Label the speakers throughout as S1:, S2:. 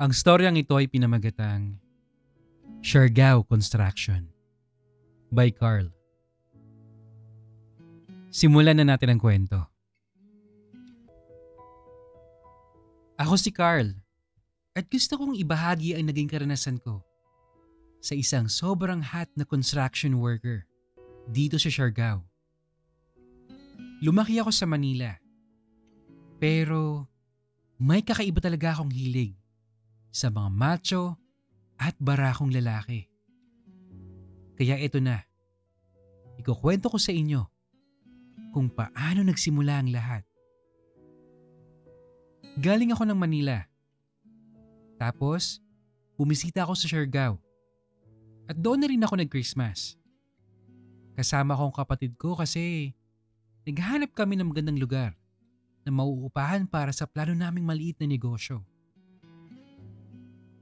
S1: Ang storyang ito ay pinamagatang Siargao Construction by Carl. Simulan na natin ang kwento. Ako si Carl at gusto kong ibahagi ang naging karanasan ko sa isang sobrang hot na construction worker dito sa Siargao. Lumaki ako sa Manila pero may kakaiba talaga akong hilig sa mga macho at barakong lalaki. Kaya ito na, ikukwento ko sa inyo kung paano nagsimula ang lahat. Galing ako ng Manila. Tapos, bumisita ako sa Siargao. At doon na rin ako nag-Christmas. Kasama ko ang kapatid ko kasi naghahanap kami ng magandang lugar na mauupahan para sa plano naming maliit na negosyo.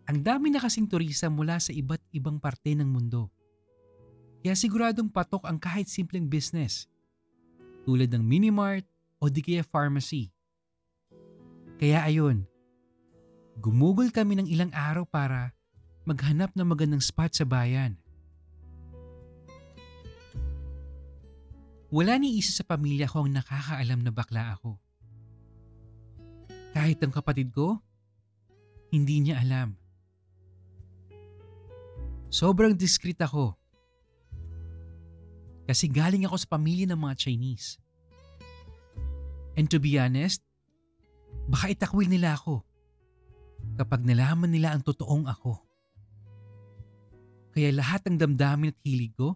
S1: Ang dami na kasing turista mula sa iba't ibang parte ng mundo. Kaya siguradong patok ang kahit simpleng business tulad ng minimart o di kaya pharmacy. Kaya ayun, gumugol kami ng ilang araw para maghanap ng magandang spot sa bayan. Wala ni isa sa pamilya ko ang nakakaalam na bakla ako. Kahit ang kapatid ko, hindi niya alam. Sobrang discreet ako. Kasi galing ako sa pamilya ng mga Chinese. And to be honest, baka itakwil nila ako kapag nalaman nila ang totoong ako. Kaya lahat ng damdamin at hilig ko,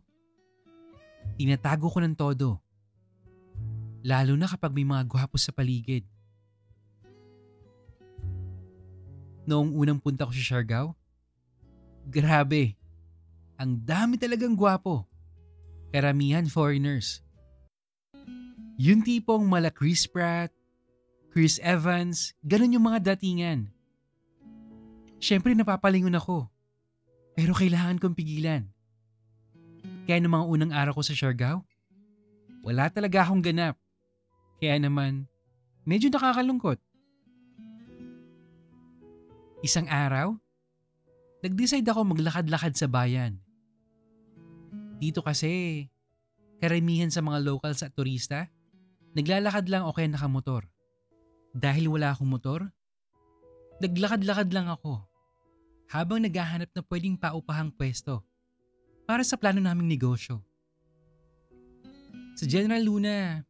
S1: tinatago ko ng todo. Lalo na kapag may mga gwapo sa paligid. Noong unang punta ko sa Siargao, grabe, ang dami talagang gwapo. Karamihan foreigners. Yung tipong mala Chris Pratt, Chris Evans, ganun yung mga datingan. Siyempre napapalingon ako, pero kailangan kong pigilan. Kaya ng mga unang araw ko sa Siargao, wala talaga akong ganap. Kaya naman, medyo nakakalungkot. Isang araw, nag-decide ako maglakad-lakad sa bayan. Dito kasi, karamihan sa mga locals at turista, naglalakad lang o kaya nakamotor. Dahil wala akong motor, naglakad-lakad lang ako habang naghahanap na pwedeng paupahang pwesto para sa plano naming negosyo. Sa General Luna,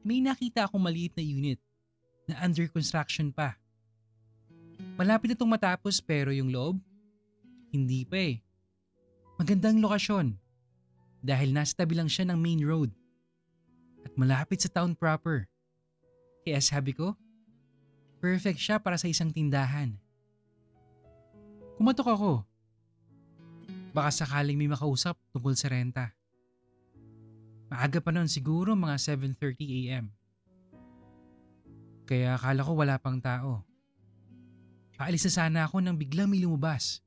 S1: may nakita akong maliit na unit na under construction pa. Malapit na itong matapos pero yung loob, hindi pa eh. Magandang lokasyon dahil nasa tabi lang siya ng main road at malapit sa town proper. Kaya sabi ko, perfect siya para sa isang tindahan. Kumatok ako. Baka sakaling may makausap tungkol sa renta. Maaga pa noon siguro mga 7:30 AM. Kaya akala ko wala pang tao. Paalis na sana ako nang biglang may lumabas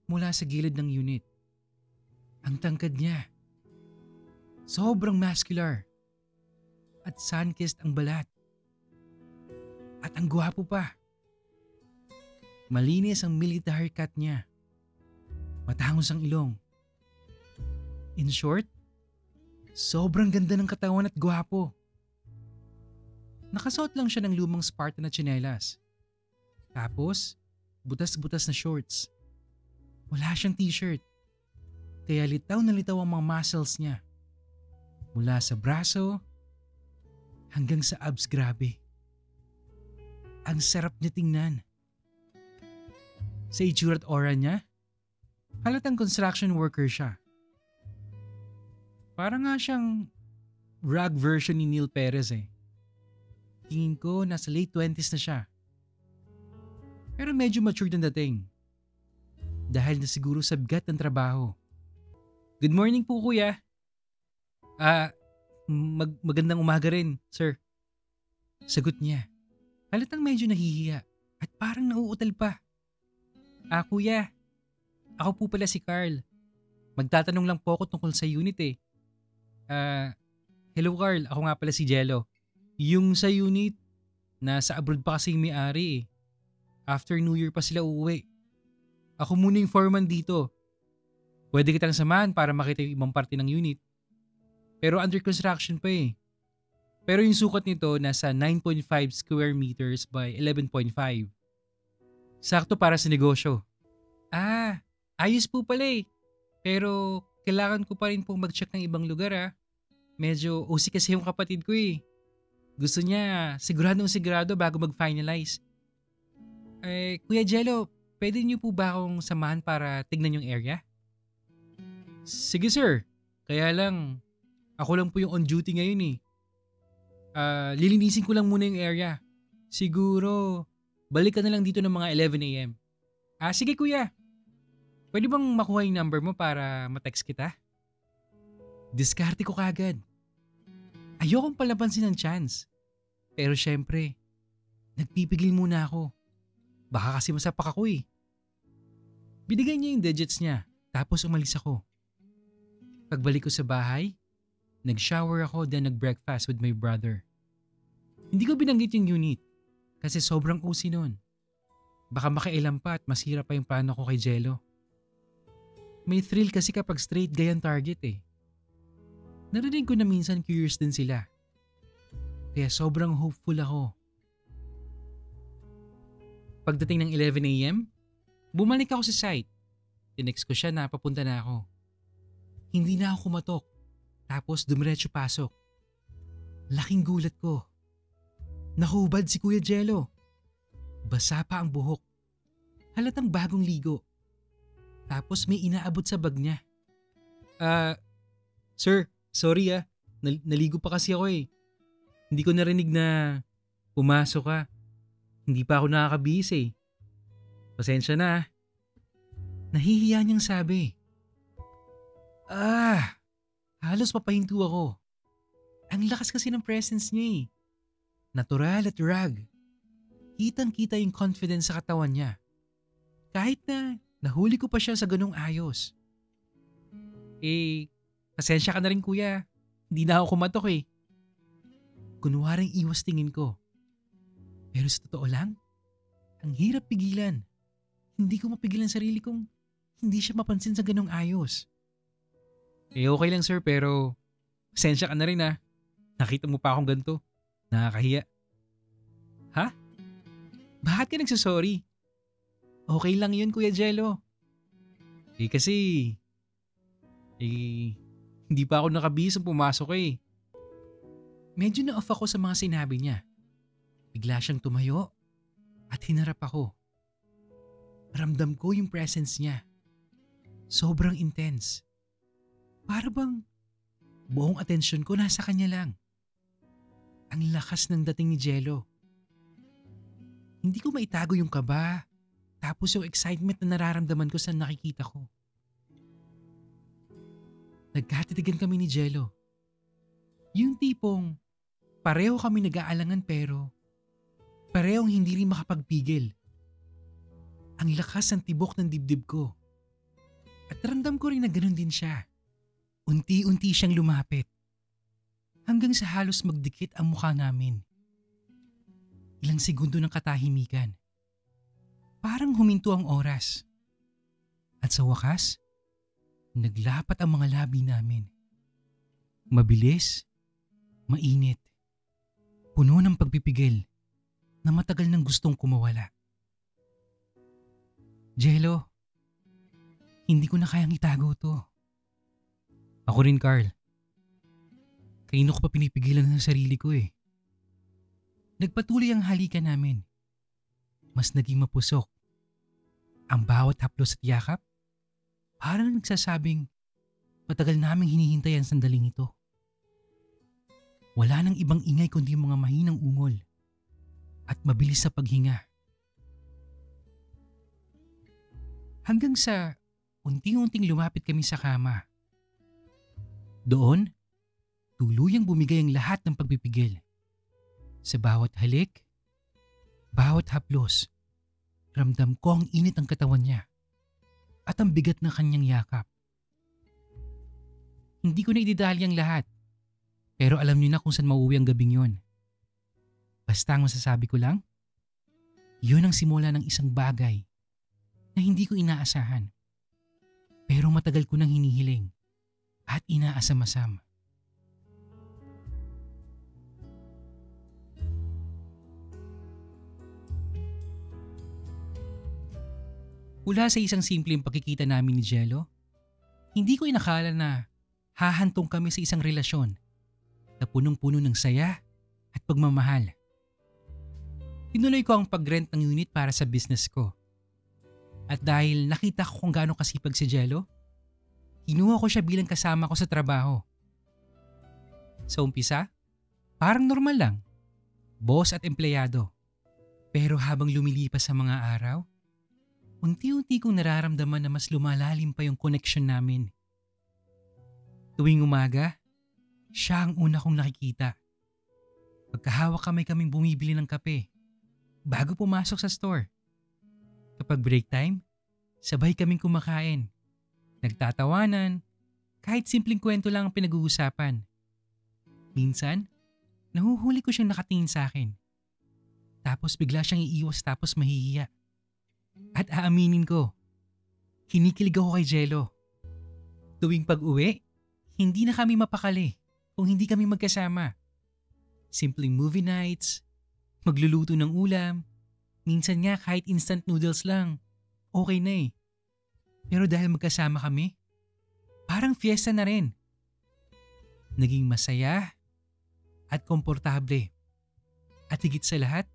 S1: mula sa gilid ng unit. Ang tangkad niya. Sobrang muscular. At sun-kissed ang balat. At ang gwapo pa. Malinis ang military cut niya. Matangos ang ilong. In short, sobrang ganda ng katawan at gwapo. Nakasuot lang siya ng lumang Spartan na tsinelas. Tapos, butas-butas na shorts. Wala siyang t-shirt. Kaya litaw na litaw ang mga muscles niya. Mula sa braso hanggang sa abs, grabe. Ang sarap niya tingnan. Sa itsura at aura niya, halatang construction worker siya. Parang nga siyang rag version ni Neil Perez eh. Tingin ko nasa late 20s na siya. Pero medyo matured ang dating. Dahil na siguro sa bigat ng trabaho. Good morning po kuya. Magandang umaga rin, sir. Sagot niya. Halatang medyo nahihiya at parang nauutal pa. Kuya, ako po pala si Carl. Magtatanong lang po ako tungkol sa unit eh. Hello Carl, ako nga pala si Jello. Yung sa unit, nasa abroad pa kasing may-ari eh. After New Year pa sila uuwi. Ako muna yung foreman dito. Pwede kitang samahan para makita yung ibang parte ng unit. Pero under construction pa eh. Pero yung sukat nito nasa 9.5 square meters by 11.5. Sakto para sa negosyo. Ah, ayos po pala eh. Pero kailangan ko pa rin pong mag-check ng ibang lugar ah. Medyo OC kasi yung kapatid ko eh. Gusto niya siguradong-sigurado bago mag-finalize. Kuya Jello, pwede niyo po ba akong samahan para tignan yung area? Sige sir, kaya lang ako lang po yung on duty ngayon eh. Lilinisin ko lang muna yung area. Siguro, balik ka na lang dito ng mga 11 a.m. Sige kuya. Pwede bang makuha yung number mo para matext kita? Diskarte ko kagad. Ayokong palabansin ng chance. Pero syempre, nagpipigil muna ako. Baka kasi masapak ako eh. Binigay niya yung digits niya, tapos umalis ako. Pagbalik ko sa bahay, nag-shower ako then nag-breakfast with my brother. Hindi ko binanggit yung unit kasi sobrang OC nun. Baka makialam pa at masira pa yung plano ko kay Jello. May thrill kasi kapag straight guy ang target eh. Narinig ko na minsan curious din sila. Kaya sobrang hopeful ako. Pagdating ng 11 a.m., bumalik ako sa site. Tinext ko siya na papunta na ako. Hindi na ako kumatok. Tapos dumiretso pasok. Laking gulat ko. Nahubad si Kuya Jello. Basa pa ang buhok. Halatang bagong ligo. Tapos may inaabot sa bag niya. Sir, sorry ah. Naligo pa kasi ako eh. Hindi ko narinig na pumasok ka. Hindi pa ako nakakabihis eh. Pasensya na ah. Nahihiya niyang sabi. Halos papahinto ako. Ang lakas kasi ng presence niya eh. Natural at rag. Kitang-kita yung confidence sa katawan niya. Kahit na nahuli ko pa siya sa ganung ayos. Pasensya ka na rin kuya. Hindi na ako kumatok eh. Kunwaring iwas tingin ko. Pero sa totoo lang, ang hirap pigilan. Hindi ko mapigilan sarili kong hindi siya mapansin sa ganung ayos. Okay lang sir pero pasensya ka na rin ah. Nakita mo pa akong ganito. Nakakahiya. Ha? Bakit ka nagsasorry? Okay lang yun Kuya Jello. Kasi hindi pa ako nakabihis ang pumasok eh. Medyo na-off ako sa mga sinabi niya. Bigla siyang tumayo at hinarap ako. Ramdam ko yung presence niya. Sobrang intense. Para bang buong atensyon ko nasa kanya lang. Ang lakas ng dating ni Jello. Hindi ko maitago yung kaba, tapos yung excitement na nararamdaman ko sa nakikita ko. Nagkatitigan kami ni Jello. Yung tipong pareho kami nag-aalangan pero parehong hindi rin makapagpigil. Ang lakas ng tibok ng dibdib ko. At ramdam ko rin na ganun din siya. Unti-unti siyang lumapit. Hanggang sa halos magdikit ang mukha namin. Ilang segundo ng katahimikan. Parang huminto ang oras. At sa wakas, naglapat ang mga labi namin. Mabilis, mainit, puno ng pagpipigil na matagal nang gustong kumawala. Jello, hindi ko na kayang itago to. Ako rin, Carl. Kanino ko pa pinipigilan ng sarili ko eh. Nagpatuloy ang halikan namin. Mas naging mapusok. Ang bawat haplos at yakap, parang nagsasabing patagal naming hinihintay ang sandaling ito. Wala nang ibang ingay kundi mga mahinang ungol at mabilis sa paghinga. Hanggang sa unti-unting lumapit kami sa kama. Doon, tuluyang bumigay ang lahat ng pagpipigil. Sa bawat halik, bawat haplos, ramdam ko ang init ng katawan niya at ang bigat ng kanyang yakap. Hindi ko na ididali ang lahat, pero alam niyo na kung saan mauwi ang gabing yon. Basta ang masasabi ko lang, Yun ang simula ng isang bagay na hindi ko inaasahan. Pero matagal ko nang hinihiling at inaasam-asam. Mula sa isang simpleng pagkikita namin ni Jello, hindi ko inakala na hahantong kami sa isang relasyon na punong-puno ng saya at pagmamahal. Tinuloy ko ang pag-rent ng unit para sa business ko. At dahil nakita ko kung gaano kasipag si Jello, kinuha ko siya bilang kasama ko sa trabaho. Sa umpisa, parang normal lang, boss at empleyado. Pero habang lumilipas sa mga araw, unti-unti kong nararamdaman na mas lumalalim pa yung connection namin. Tuwing umaga, siya ang una kong nakikita. Pagkahawak kaming bumibili ng kape bago pumasok sa store. Kapag break time, sabay kaming kumakain. Nagtatawanan, kahit simpleng kwento lang ang pinag-uusapan. Minsan, nahuhuli ko siyang nakatingin sa akin. Tapos bigla siyang iiwas tapos mahihiya. At aaminin ko, kinikilig ako kay Jello. Tuwing pag-uwi, hindi na kami mapakali kung hindi kami magkasama. Simpleng movie nights, magluluto ng ulam, minsan nga kahit instant noodles lang, okay na eh. Pero dahil magkasama kami, parang fiesta na rin. Naging masaya at komportable. At higit sa lahat,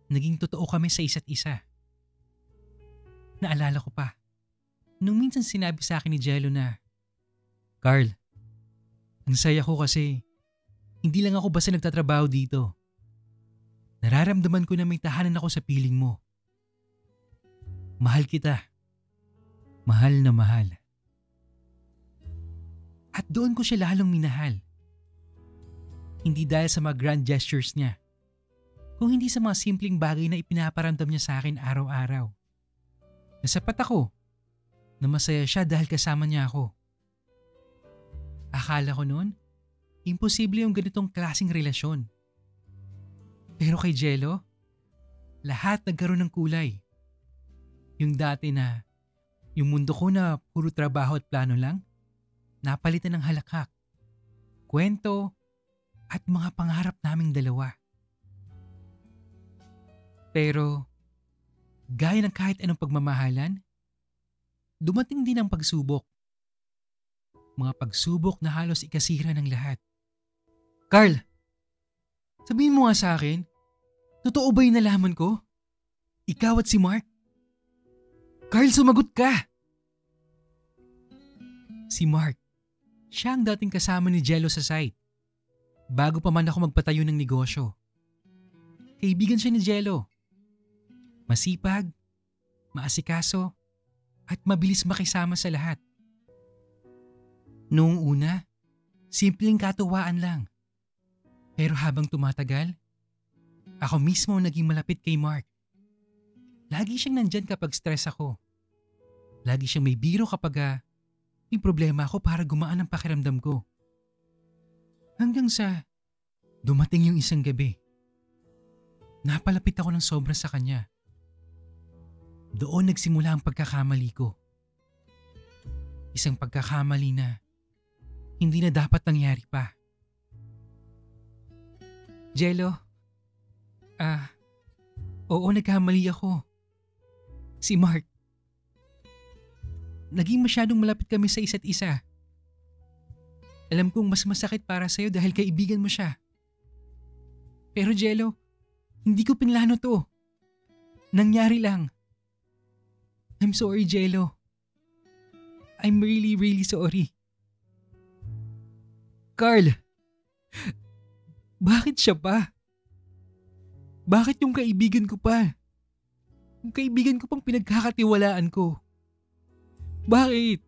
S1: naging totoo kami sa isa't isa. Naalala ko pa, nung minsan sinabi sa akin ni Jello na, "Carl, ang saya ko kasi hindi lang ako basta nagtatrabaho dito. Nararamdaman ko na may tahanan ako sa piling mo. Mahal kita. Mahal na mahal." At doon ko siya lalong minahal. Hindi dahil sa mga grand gestures niya, kung hindi sa mga simpleng bagay na ipinaparamdam niya sa akin araw-araw. Nasapat ako na masaya siya dahil kasama niya ako. Akala ko noon, imposible yung ganitong klaseng relasyon. Pero kay Jello, lahat nagkaroon ng kulay. Yung dati na, yung mundo ko na puro trabaho at plano lang, napalitan ng halakhak, kwento, at mga pangarap naming dalawa. Pero, gaya ng kahit anong pagmamahalan, dumating din ang pagsubok. Mga pagsubok na halos ikasira ng lahat. "Carl, sabihin mo nga sa akin, totoo ba yung nalaman ko? Ikaw at si Mark?" "Carl, sumagot ka!" Si Mark, siya ang dating kasama ni Jello sa site. Bago pa man ako magpatayo ng negosyo. Kaibigan siya ni Jello. Masipag, maasikaso, at mabilis makisama sa lahat. Noong una, simpleng katuwaan lang. Pero habang tumatagal, ako mismo ang naging malapit kay Mark. Lagi siyang nandyan kapag stress ako. Lagi siyang may biro kapag may problema ako para gumaan ang pakiramdam ko. Hanggang sa dumating yung isang gabi. Napalapit ako ng sobra sa kanya. Doon nagsimula ang pagkakamali ko. Isang pagkakamali na hindi na dapat nangyari pa. "Jello, oo, nagkamali ako. Si Mark. Naging masyadong malapit kami sa isa't isa. Alam kong mas masakit para sa'yo dahil kaibigan mo siya. Pero Jello, hindi ko pinlano to. Nangyari lang. I'm sorry, Jello. I'm really, really sorry." "Carl, bakit siya pa? Bakit yung kaibigan ko pa? Yung kaibigan ko pang pinagkakatiwalaan ko. Bakit?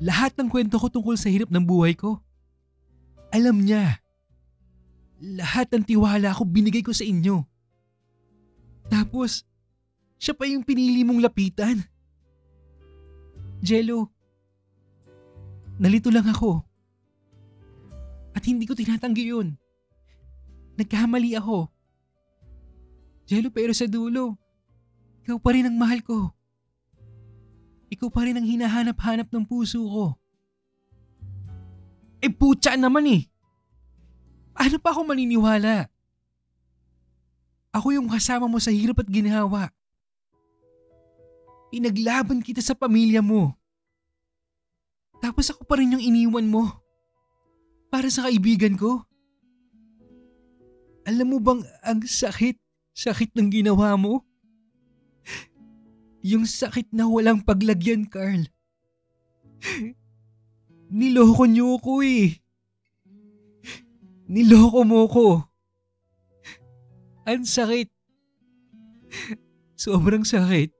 S1: Lahat ng kwento ko tungkol sa hirap ng buhay ko, alam niya. Lahat ng tiwala ko binigay ko sa inyo. Tapos, siya pa yung pinili mong lapitan. Jello, nalito lang ako. At hindi ko tinatanggi yun. Nagkamali ako. Jello, pero sa dulo, ikaw pa rin ang mahal ko. Ikaw pa rin ang hinahanap-hanap ng puso ko. Putya naman eh. Paano pa ako maniniwala? Ako yung kasama mo sa hirap at ginhawa. Pinaglaban kita sa pamilya mo. Tapos ako pa rin yung iniwan mo. Para sa kaibigan ko. Alam mo bang ang sakit ng ginawa mo? Yung sakit na walang paglagyan, Carl. Niloko niyo ko eh. Niloko mo ko. Ang sakit. Sobrang sakit.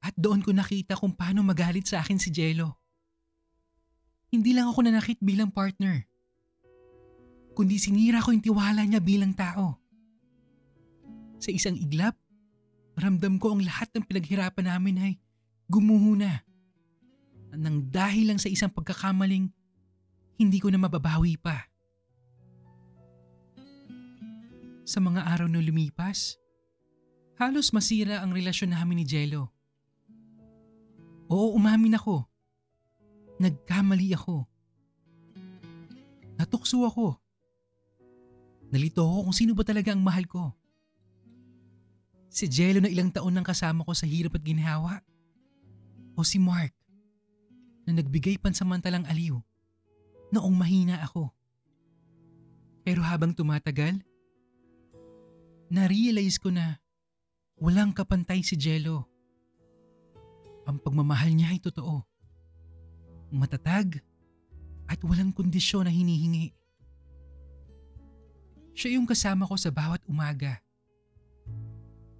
S1: At doon ko nakita kung paano magalit sa akin si Jello. Hindi lang ako nanakit bilang partner, kundi sinira ko yung tiwala niya bilang tao. Sa isang iglap, ramdam ko ang lahat ng pinaghirapan namin ay gumuho na. Nang dahil lang sa isang pagkakamaling hindi ko na mababawi pa. Sa mga araw na lumipas, halos masira ang relasyon namin ni Jello. Oo, umamin ako. Nagkamali ako. Natukso ako. Nalito ako kung sino ba talaga ang mahal ko. Si Jello na ilang taon nang kasama ko sa hirap at ginhawa? O si Mark na nagbigay pansamantalang aliw noong mahina ako? Pero habang tumatagal, na-realize ko na walang kapantay si Jello. Ang pagmamahal niya ay totoo. Matatag at walang kondisyon na hinihingi. Siya yung kasama ko sa bawat umaga.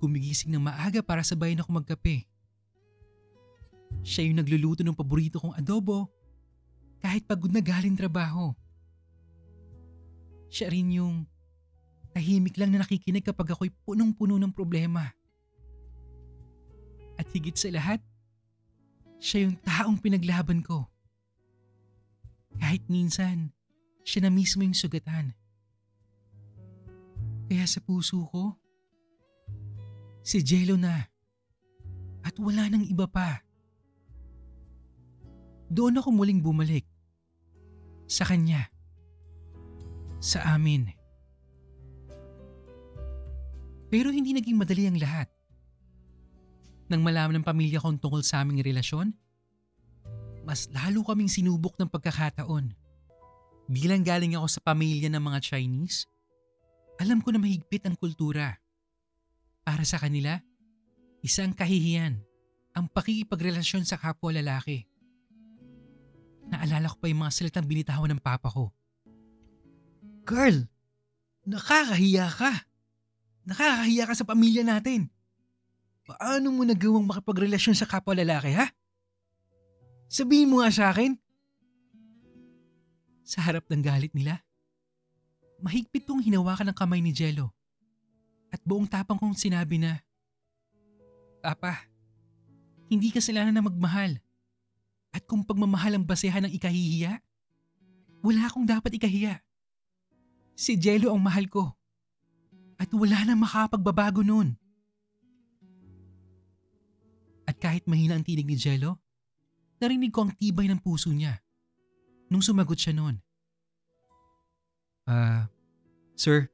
S1: Gumigising ng maaga para sabayin ako magkape. Siya yung nagluluto ng paborito kong adobo kahit pagod na galing trabaho. Siya rin yung tahimik lang na nakikinig kapag ako'y punong-puno ng problema. At higit sa lahat, siya yung taong pinaglaban ko. Kahit minsan, siya na mismo yung sugatan. Kaya sa puso ko, si Jello na. At wala nang iba pa. Doon ako muling bumalik. Sa kanya. Sa amin. Pero hindi naging madali ang lahat. Nang malaman ng pamilya kong tungkol sa aming relasyon, mas lalo kaming sinubok ng pagkakataon. Bilang galing ako sa pamilya ng mga Chinese, alam ko na mahigpit ang kultura. Para sa kanila, isang kahihiyan ang pakikipagrelasyon sa kapwa lalaki. Naalala ko pa yung mga salitang binitawan ng papa ko. Carl, nakakahiya ka. Nakakahiya ka sa pamilya natin. Paano mo nagawang makipagrelasyon sa kapwa lalaki, ha? Sabihin mo nga sa akin. Sa harap ng galit nila, mahigpit kong hinawakan ang kamay ni Jello at buong tapang kong sinabi na, Papa, hindi kasalanan na magmahal. At kung pagmamahal ang basehan ng ikahihiya, wala akong dapat ikahiya. Si Jello ang mahal ko. At wala na makapagbabago noon. At kahit mahina ang tinig ni Jello, narinig ko ang tibay ng puso niya nung sumagot siya noon. Sir,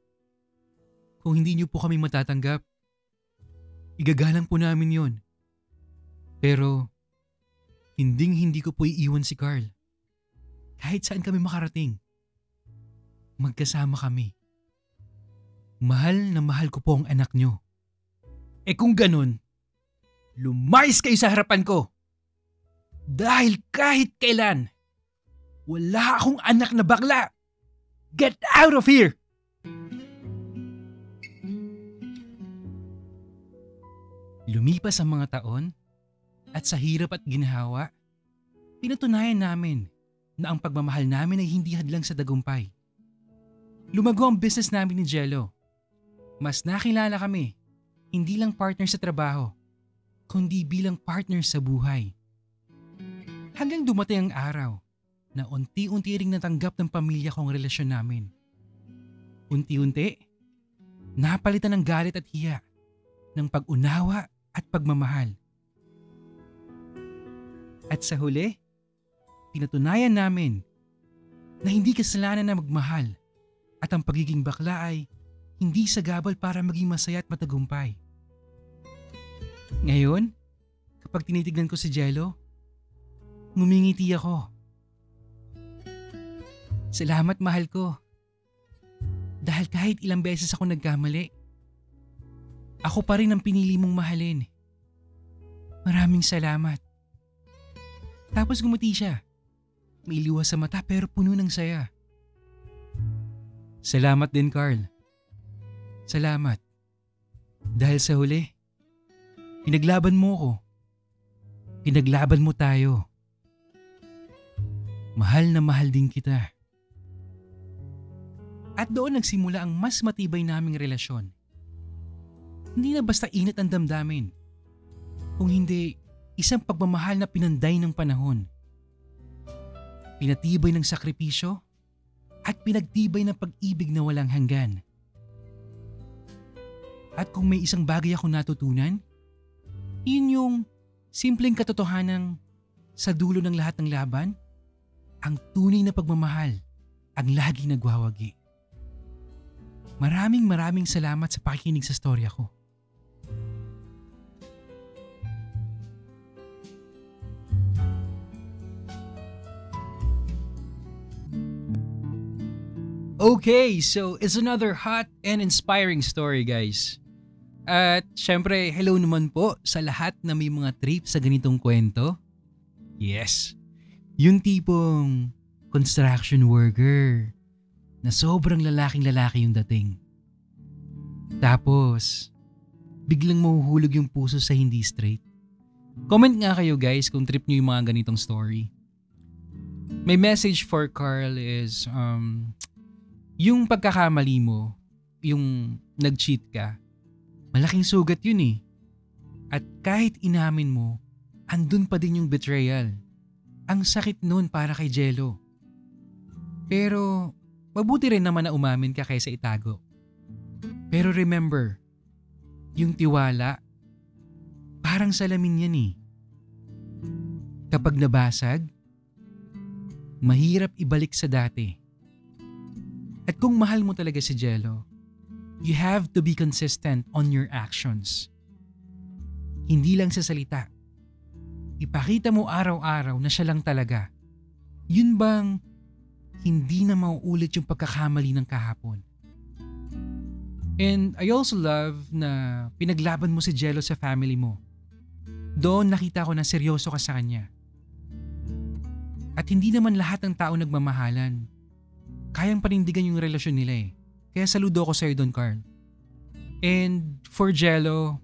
S1: kung hindi niyo po kami matatanggap, igagalang po namin yon. Pero hindi ko po iiwan si Carl. Kahit saan kami makarating, magkasama kami. Mahal na mahal ko po ang anak niyo. Kung ganun, lumayas kayo sa harapan ko. Dahil kahit kailan, wala akong anak na bakla. Get out of here! Lumipas ang mga taon at sa hirap at ginhawa, pinatunayan namin na ang pagmamahal namin ay hindi hadlang sa tagumpay. Lumago ang business namin ni Jello. Mas nakilala kami, hindi lang partner sa trabaho, kundi bilang partner sa buhay. Hanggang dumating ang araw na unti-unti ring natanggap ng pamilya ko ang relasyon namin. Unti-unti, napalitan ng galit at hiya, ng pag-unawa at pagmamahal. At sa huli, pinatunayan namin na hindi kasalanan na magmahal at ang pagiging bakla ay hindi sagabal para maging masaya at matagumpay. Ngayon, kapag tinitignan ko si Jello, ngumingiti ako. Salamat mahal ko. Dahil kahit ilang beses ako nagkamali, ako pa rin ang pinili mong mahalin. Maraming salamat. Tapos gumuti siya. May liwa sa mata pero puno ng saya. Salamat din Carl. Salamat. Dahil sa huli, pinaglaban mo ko. Pinaglaban mo tayo. Mahal na mahal din kita. At doon nagsimula ang mas matibay naming relasyon. Hindi na basta init ang damdamin. Kung hindi, isang pagmamahal na pinanday ng panahon. Pinatibay ng sakripisyo at pinagtibay ng pag-ibig na walang hanggan. At kung may isang bagay ako natutunan, yun yung simpleng katotohanang sa dulo ng lahat ng laban, ang tunay na pagmamahal ang lagi nagwawagi. Maraming salamat sa pakikinig sa storya ko. Okay, so it's another hot and inspiring story guys. At syempre, hello naman po sa lahat na may mga trip sa ganitong kwento. Yes, yung tipong construction worker na sobrang lalaking-lalaki yung dating. Tapos, biglang mahuhulog yung puso sa hindi straight. Comment nga kayo guys kung trip nyo yung mga ganitong story. My message for Carl is, yung pagkakamali mo, yung nag-cheat ka, malaking sugat yun eh. At kahit inamin mo, andun pa din yung betrayal. Ang sakit nun para kay Jello. Pero mabuti rin naman na umamin ka kaysa itago. Pero remember, yung tiwala, parang salamin yan eh. Kapag nabasag, mahirap ibalik sa dati. At kung mahal mo talaga si Jello, you have to be consistent on your actions. Hindi lang sa salita. Ipakita mo araw-araw na siya lang talaga. Yun bang hindi na mauulit yung pagkakamali ng kahapon. And I also love na pinaglaban mo si Jello sa family mo. Doon nakita ko na seryoso ka sa kanya. At hindi naman lahat ng tao nagmamahalan. Kayang panindigan yung relasyon nila eh. Kaya saludo ko sa'yo doon, Carl. And for Jello,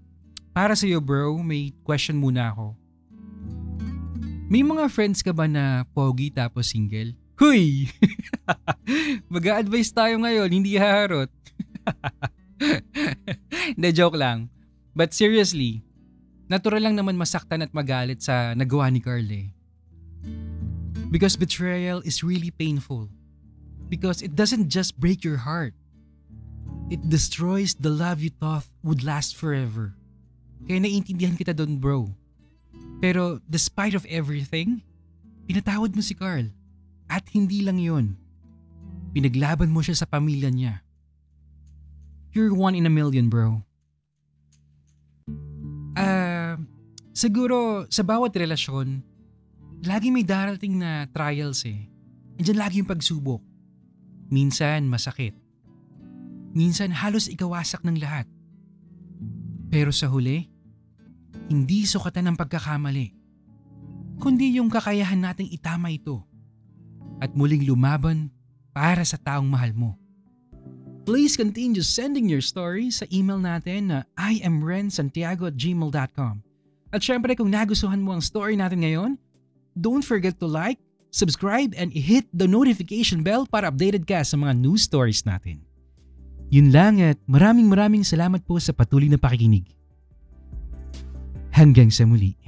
S1: para sa'yo bro, may question muna ako. May mga friends ka ba na pogi tapos single? Huy! Mag-a-advise tayo ngayon, hindi haharot. Hindi, joke lang. But seriously, natural lang naman masaktan at magalit sa nagawa ni Carl eh. Because betrayal is really painful. Because it doesn't just break your heart. It destroys the love you thought would last forever. Kaya naiintindihan kita doon bro. Pero despite of everything, pinatawad mo si Carl. At hindi lang yun. Pinaglaban mo siya sa pamilya niya. You're one in a million bro. Siguro sa bawat relasyon, lagi may darating na trials eh. Andiyan lagi yung pagsubok. Minsan masakit. Minsan halos ikawasak ng lahat. Pero sa huli, hindi sukatan ng pagkakamali, kundi yung kakayahan nating itama ito at muling lumaban para sa taong mahal mo. Please continue sending your stories sa email natin na imrensantiago@gmail.com. At syempre kung nagustuhan mo ang story natin ngayon, don't forget to like, subscribe and hit the notification bell para updated ka sa mga news stories natin. Yun lang at maraming salamat po sa patuloy na pakikinig. Hanggang sa muli.